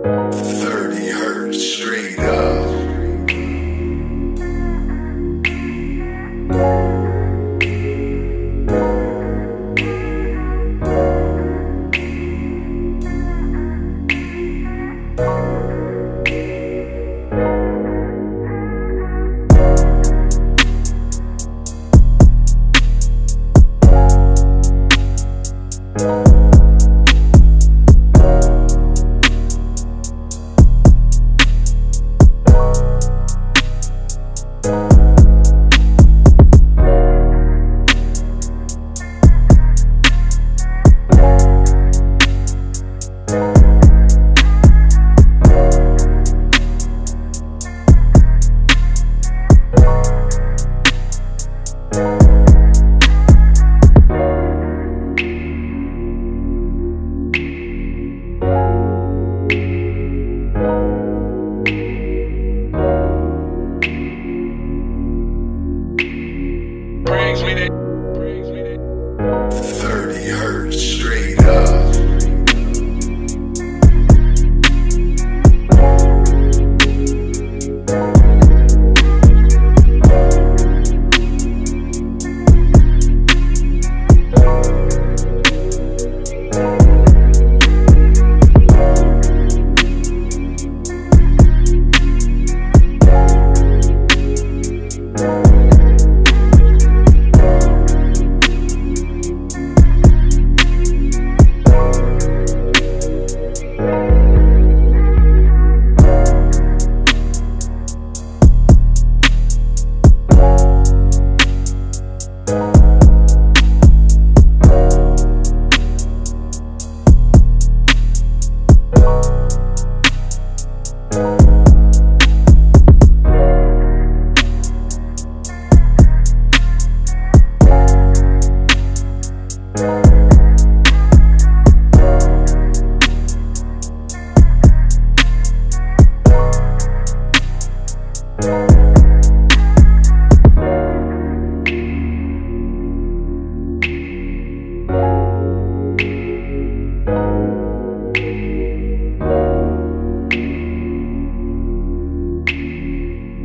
30 hertz straight up. Brings with it. 30 hertz straight up.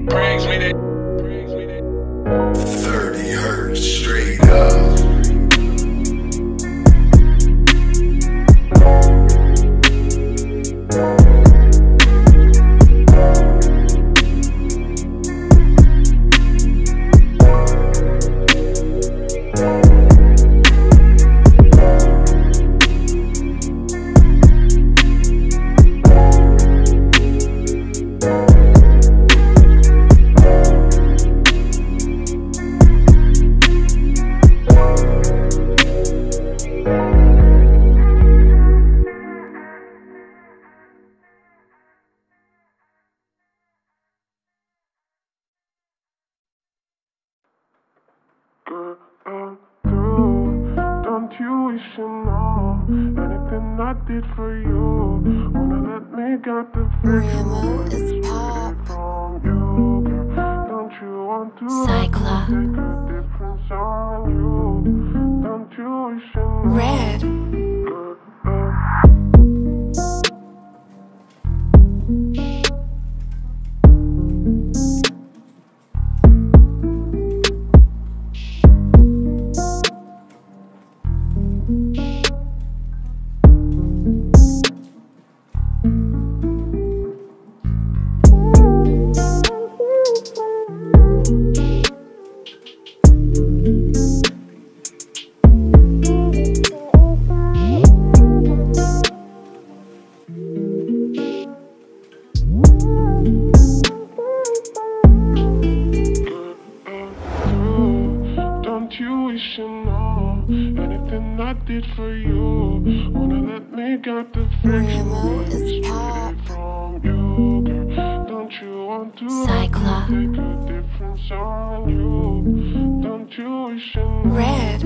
Brings with it. 30 hertz straight up. Don't you wish you know anything I did for you? Wanna let me get the Huion is pop. from you, girl. Don't you want to Cyclops. take a difference on you? Don't you wish you know? Red. Don't you wish you know anything I did for you? Wanna let me get the Huion is pop. from you, girl. Don't you want to Cyclops. take a difference on you? Don't you wish you know? Red.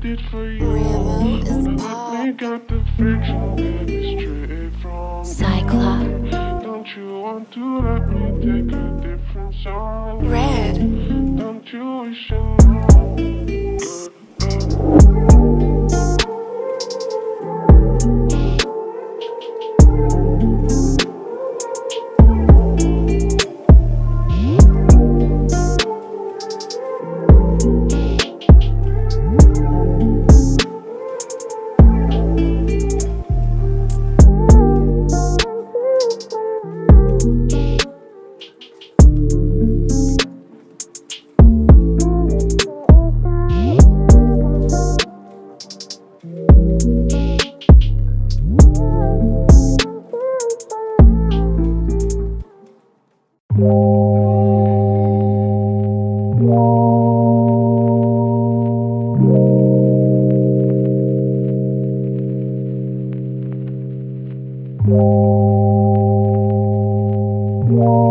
did for you. Ramo is Wanna let me pop. got the friction that is straight from Cyclops. Don't you want to let me take a different song? Red. Don't you wish you know? Yeah.